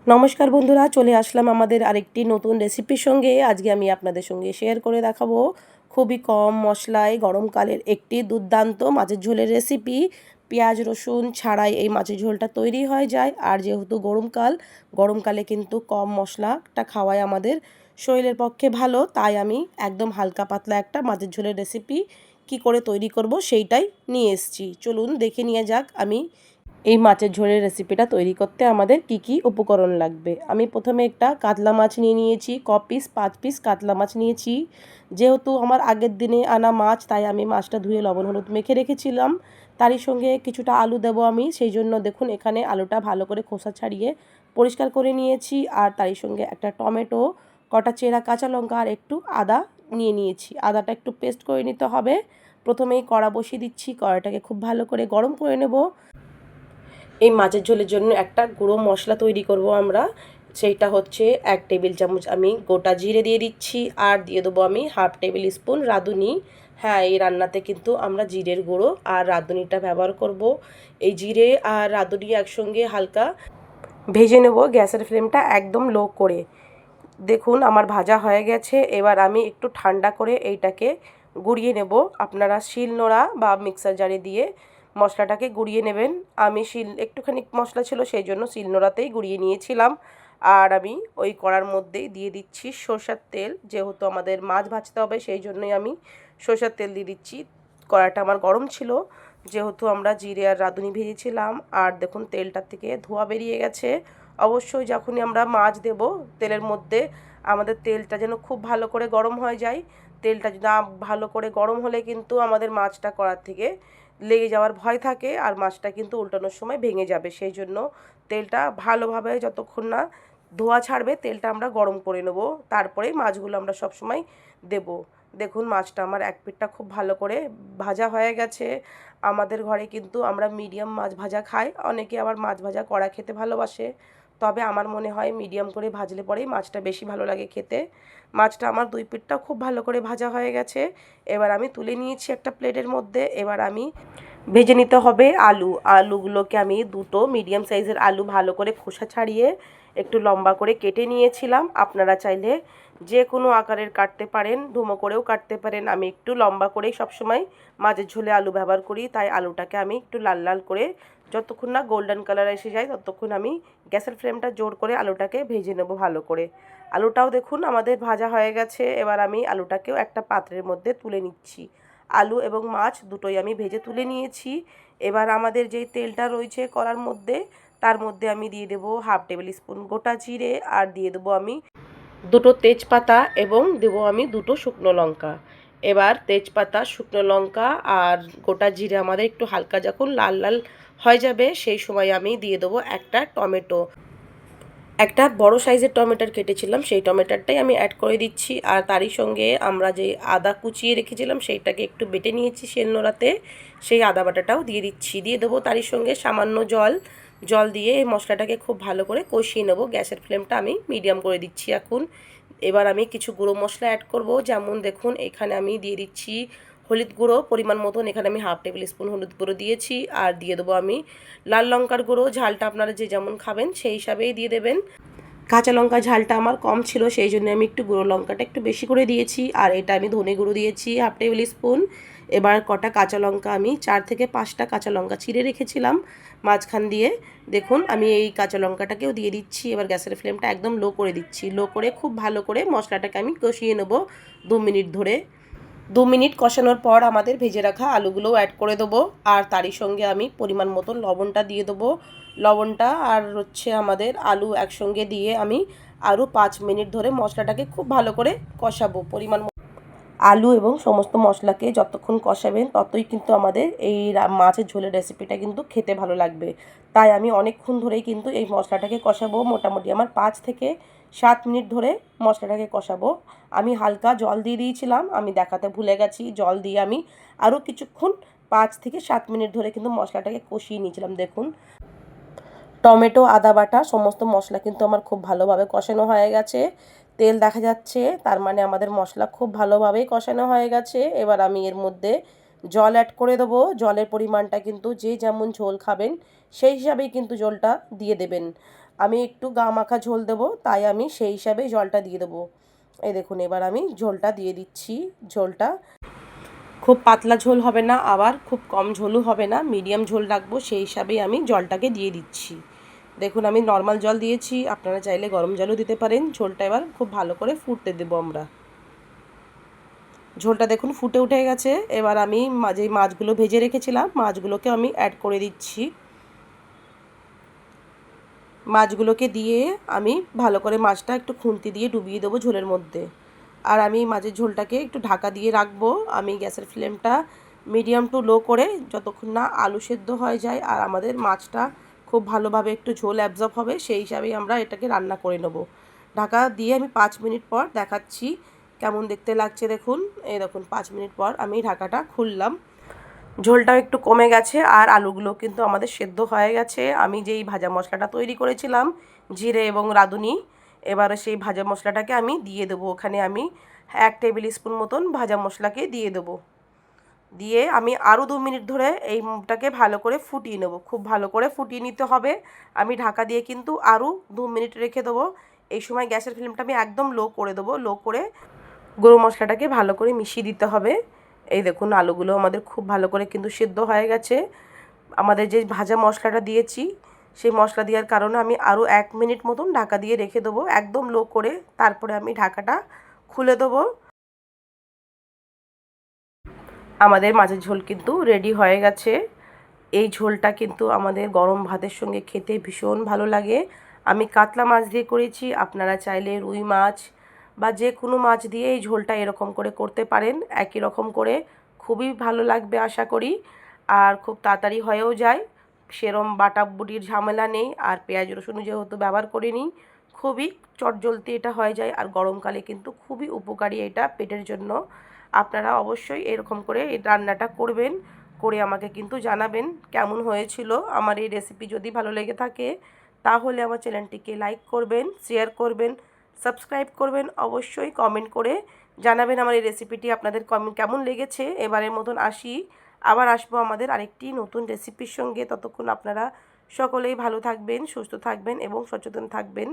নমস্কার বন্ধুরা, চলে আসলাম আমাদের আরেকটি নতুন রেসিপির সঙ্গে। আজকে আমি আপনাদের সঙ্গে শেয়ার করে দেখাবো খুবই কম মশলায় গরমকালের একটি দুর্দান্ত মাছের ঝোলের রেসিপি। পেঁয়াজ রসুন ছাড়াই এই মাছের ঝোলটা তৈরি হয়ে যায়। আর যেহেতু গরমকালে কিন্তু কম মশলাটা খাওয়াই আমাদের শরীরের পক্ষে ভালো, তাই আমি একদম হালকা পাতলা একটা মাছের ঝোলের রেসিপি কি করে তৈরি করব সেইটাই নিয়ে এসেছি। চলুন দেখে নিয়ে যাক আমি এই মাছের ঝোলের রেসিপিটা তৈরি করতে আমাদের কি কি উপকরণ লাগবে। আমি প্রথমে একটা কাতলা মাছ নিয়ে নিয়েছি, 5 পিস কাতলা মাছ নিয়েছি। যেহেতু আমার আগের দিনে আনা মাছ, তাই আমি মাছটা ধুয়ে লবণ হলুদ মেখে রেখেছিলাম। তারই সঙ্গে কিছুটা আলু দেবো আমি, সেই জন্য দেখুন এখানে আলুটা ভালো করে খোসা ছাড়িয়ে পরিষ্কার করে নিয়েছি। আর তারই সঙ্গে একটা টমেটো, কটা চেরা কাঁচা লঙ্কা আর একটু আদা নিয়ে নিয়েছি। আদাটা একটু পেস্ট করে নিতে হবে। প্রথমেই কড়া বসিয়ে দিচ্ছি, কড়াটাকে খুব ভালো করে গরম করে নেব। এই মাছের ঝোলের জন্য একটা গুঁড়ো মশলা তৈরি করব আমরা। সেইটা হচ্ছে 1 টেবিল চামচ আমি গোটা জিরে দিয়ে দিচ্ছি, আর দিয়ে দেবো আমি হাফ টেবিল স্পুন রাঁধুনি। হ্যাঁ, এই রান্নাতে কিন্তু আমরা জিরের গুঁড়ো আর রাঁধুনিটা ব্যবহার করব। এই জিরে আর রাঁধুনি একসঙ্গে হালকা ভেজে নেব, গ্যাসের ফ্লেমটা একদম লো করে। দেখুন আমার ভাজা হয়ে গেছে। এবার আমি একটু ঠান্ডা করে এইটাকে গুঁড়িয়ে নেব। আপনারা শিলনোড়া বা মিক্সার জারে দিয়ে মশলাটাকে গুঁড়িয়ে নেবেন। আমি একটুখানি মশলা ছিল, সেই জন্য শিলনোড়াতেই গুঁড়িয়ে নিয়েছিলাম। আর আমি ওই কড়ার মধ্যেই দিয়ে দিচ্ছি সরষের তেল। যেহেতু আমাদের মাছ ভাজতে হবে, সেই জন্যই আমি সরষের তেল দিয়ে দিচ্ছি। কড়াটা আমার গরম ছিল, যেহেতু আমরা জিরে আর রাঁধুনি ভেজেছিলাম। আর দেখুন তেলটার থেকে ধোঁয়া বেরিয়ে গেছে। অবশ্যই যখনই আমরা মাছ দেব তেলের মধ্যে, আমাদের তেলটা যেন খুব ভালো করে গরম হয়ে যায়। তেলটা না ভালো করে গরম হলে কিন্তু আমাদের মাছটা কড়ার থেকে লেগে যাওয়ার ভয় থাকে, আর মাছটা কিন্তু উল্টানোর সময় ভেঙে যাবে। সেই জন্য তেলটা ভালোভাবে যতক্ষণ না ধোঁয়া ছাড়বে তেলটা আমরা গরম করে নেব, তারপরেই মাছগুলো আমরা সবসময় দেব। দেখুন মাছটা আমার এক পিঠটা খুব ভালো করে ভাজা হয়ে গেছে। আমাদের ঘরে কিন্তু আমরা মিডিয়াম মাছ ভাজা খাই, অনেকে আবার মাছ ভাজা কড়া খেতে ভালোবাসে। তবে আমার মনে হয় মিডিয়াম করে ভাজলে পরেই মাছটা বেশি ভালো লাগে খেতে। মাছটা আমার দুই পিঠটাও খুব ভালো করে ভাজা হয়ে গেছে। এবার আমি তুলে নিয়েছি একটা প্লেটের মধ্যে। এবার আমি ভেজে নিতে হবে আলুগুলোকে আমি দুটো মিডিয়াম সাইজের আলু ভালো করে খোসা ছাড়িয়ে একটু লম্বা করে কেটে নিয়েছিলাম। আপনারা চাইলে যে কোনো আকারের কাটতে পারেন, ডুমো করেও কাটতে পারেন। আমি একটু লম্বা করেই সবসময় মাছের ঝোলে আলু ব্যবহার করি, তাই আলুটাকে আমি একটু লাল লাল করে যতক্ষণ না গোল্ডেন কালার এসে যায় ততক্ষণ আমি গ্যাসের ফ্লেমটা জোর করে আলুটাকে ভেজে নেব ভালো করে। আলুটাও দেখুন আমাদের ভাজা হয়ে গেছে। এবার আমি আলুটাকেও একটা পাত্রের মধ্যে তুলে নিচ্ছি। আলু এবং মাছ দুটোই আমি ভেজে তুলে নিয়েছি। এবার আমাদের যেই তেলটা রয়েছে কড়ার মধ্যে, তার মধ্যে আমি দিয়ে দেবো হাফ টেবিল স্পুন গোটা জিরে, আর দিয়ে দেবো আমি দুটো তেজপাতা এবং দেবো আমি দুটো শুকনো লঙ্কা। এবার তেজপাতা, শুকনো লঙ্কা আর গোটা জিরে আমাদের একটু হালকা যখন লাল লাল হয়ে যাবে, সেই সময় আমি দিয়ে দেবো একটা টমেটো। একটা বড় সাইজের টমেটো কেটেছিলাম, সেই টমেটোটাই আমি অ্যাড করে দিচ্ছি। আর তারই সঙ্গে আমরা যে আদা কুচিয়ে রেখেছিলাম সেইটাকে একটু বেটে নিয়েছি শিলনোড়াতে, সেই আদা বাটাটাও দিয়ে দিচ্ছি। দিয়ে দেবো তারই সঙ্গে সামান্য জল দিয়ে এই মশলাটাকে খুব ভালো করে কষিয়ে নেব। গ্যাসের ফ্লেমটা আমি মিডিয়াম করে দিচ্ছি এখন। এবার আমি কিছু গুঁড়ো মশলা অ্যাড করব। যেমন দেখুন এখানে আমি দিয়ে দিচ্ছি হলুদ গুঁড়ো পরিমাণ মতন, এখানে আমি হাফ টেবিল স্পুন হলুদ গুঁড়ো দিয়েছি। আর দিয়ে দেবো আমি লাল লঙ্কার গুঁড়ো। ঝালটা আপনারা যে যেমন খাবেন সেই হিসাবেই দিয়ে দেবেন। কাঁচা লঙ্কা ঝালটা আমার কম ছিল, সেই জন্য আমি একটু গুঁড়ো লঙ্কাটা একটু বেশি করে দিয়েছি। আর এটা আমি ধনে গুঁড়ো দিয়েছি হাফ টেবিল স্পুন। এবার কটা কাঁচা লঙ্কা আমি 4 থেকে 5টা কাঁচা লঙ্কা চিড়ে রেখেছিলাম মাঝখান দিয়ে। দেখুন আমি এই কাঁচা লঙ্কাটাকেও দিয়ে দিচ্ছি। এবার গ্যাসের ফ্লেমটা একদম লো করে দিচ্ছি। লো করে খুব ভালো করে মশলাটাকে আমি কষিয়ে নেব 2 মিনিট ধরে। 2 মিনিট কষানোর পর আমাদের ভেজে রাখা আলুগুলোও অ্যাড করে দেবো। আর তারই সঙ্গে আমি পরিমাণ মতন লবণটা দিয়ে দেবো। লবণটা আর হচ্ছে আমাদের আলু একসঙ্গে দিয়ে আমি আরও 5 মিনিট ধরে মশলাটাকে খুব ভালো করে কষাবো। আলু এবং সমস্ত মশলাকে যতক্ষণ কষাবেন ততই কিন্তু আমাদের এই মাছের ঝোলের রেসিপিটা কিন্তু খেতে ভালো লাগবে। তাই আমি অনেকক্ষণ ধরেই কিন্তু এই মশলাটাকে কষাবো। মোটামুটি আমার 5 থেকে 7 মিনিট ধরে মশলাটাকে কষাবো। আমি হালকা জল দিয়ে দিয়েছিলাম, আমি দেখাতে ভুলে গেছি। জল দিয়ে আমি আরও কিছুক্ষণ 5 থেকে 7 মিনিট ধরে কিন্তু মশলাটাকে কষিয়ে নিয়েছিলাম। দেখুন টমেটো, আদা বাটা সমস্ত মশলা কিন্তু আমার খুব ভালোভাবে কষানো হয়ে গেছে। তেল দেখা যাচ্ছে, তার মানে আমাদের মশলা খুব ভালোভাবেই কষানো হয়ে গেছে। এবার আমি এর মধ্যে জল অ্যাড করে দেবো। জলের পরিমাণটা কিন্তু যে যেমন ঝোল খাবেন সেই হিসাবেই কিন্তু জলটা দিয়ে দেবেন। আমি একটু গা মাখা ঝোল দেবো, তাই আমি সেই হিসাবে জলটা দিয়ে দেবো। এই দেখুন এবার আমি ঝোলটা দিয়ে দিচ্ছি। ঝোলটা খুব পাতলা ঝোল হবে না, আবার খুব কম ঝোলও হবে না, মিডিয়াম ঝোল রাখবো, সেই হিসাবেই আমি জলটাকে দিয়ে দিচ্ছি। দেখুন আমি নর্মাল জল দিয়েছি, আপনারা চাইলে গরম জলও দিতে পারেন। ঝোলটা এবার খুব ভালো করে ফুটতে দেবো আমরা। ঝোলটা দেখুন ফুটে উঠে গেছে। এবার আমি যেই মাছগুলো ভেজে রেখেছিলাম মাছগুলোকে আমি অ্যাড করে দিচ্ছি। মাছগুলোকে দিয়ে আমি ভালো করে মাছটা একটু খুন্তি দিয়ে ডুবিয়ে দেবো ঝোলের মধ্যে। আর আমি মাছের ঝোলটাকে একটু ঢাকা দিয়ে রাখবো। আমি গ্যাসের ফ্লেমটা মিডিয়াম টু লো করে যতক্ষণ না আলু সেদ্ধ হয়ে যায় আর আমাদের মাছটা খুব ভালোভাবে একটু ঝোল অ্যাবজর্ব হবে, সেই হিসাবেই আমরা এটাকে রান্না করে নেব। ঢাকা দিয়ে আমি 5 মিনিট পর দেখাচ্ছি কেমন দেখতে লাগছে। দেখুন এই দেখুন 5 মিনিট পর আমি ঢাকাটা খুললাম। ঝোলটাও একটু কমে গেছে আর আলুগুলো কিন্তু আমাদের সেদ্ধ হয়ে গেছে। আমি যেই ভাজা মশলাটা তৈরি করেছিলাম জিরে এবং রাঁধুনি, এবারে সেই ভাজা মশলাটাকে আমি দিয়ে দেবো। ওখানে আমি 1 টেবিল স্পুন মতন ভাজা মশলাকে দিয়ে দেবো। দিয়ে আমি আরও 2 মিনিট ধরে এইটাকে ভালো করে ফুটিয়ে নেব। খুব ভালো করে ফুটিয়ে নিতে হবে। আমি ঢাকা দিয়ে কিন্তু আরও 2 মিনিট রেখে দেবো। এই সময় গ্যাসের ফ্লেমটা আমি একদম লো করে দেবো। লো করে গুঁড়ো মশলাটাকে ভালো করে মিশিয়ে দিতে হবে। এই দেখুন আলুগুলো আমাদের খুব ভালো করে কিন্তু সিদ্ধ হয়ে গেছে। আমাদের যে ভাজা মশলাটা দিয়েছি সেই মশলা দেওয়ার কারণে আমি আরও 1 মিনিট মতন ঢাকা দিয়ে রেখে দেবো একদম লো করে। তারপরে আমি ঢাকাটা খুলে দেবো। আমাদের মাছের ঝোল কিন্তু রেডি হয়ে গেছে। এই ঝোলটা কিন্তু আমাদের গরম ভাতের সঙ্গে খেতে ভীষণ ভালো লাগে। আমি কাতলা মাছ দিয়ে করেছি, আপনারা চাইলে রুই মাছ বা যে কোনো মাছ দিয়ে এই ঝোলটা এরকম করে করতে পারেন। একই রকম করে খুবই ভালো লাগবে আশা করি। আর খুব তাড়াতাড়ি হয়েও যায়, সেরম বাটাবুটির ঝামেলা নেই। আর পেঁয়াজ রসুন যেহেতু ব্যবহার করিনি, খুবই চটজলদি এটা হয়ে যায়। আর গরমকালে কিন্তু খুবই উপকারী এটা পেটের জন্য। আপনারা অবশ্যই এরকম করে এই রান্নাটা করবেন, করে আমাকে কিন্তু জানাবেন কেমন হয়েছিল। আমার এই রেসিপি যদি ভালো লেগে থাকে তাহলে আমার চ্যানেলটিকে লাইক করবেন, শেয়ার করবেন, সাবস্ক্রাইব করবেন। অবশ্যই কমেন্ট করে জানাবেন আমার এই রেসিপিটি আপনাদের কেমন লেগেছে। এবারের মতন আসি, আবার আসবো আমাদের আরেকটি নতুন রেসিপির সঙ্গে। ততক্ষণ আপনারা সকলেই ভালো থাকবেন, সুস্থ থাকবেন এবং সচেতন থাকবেন।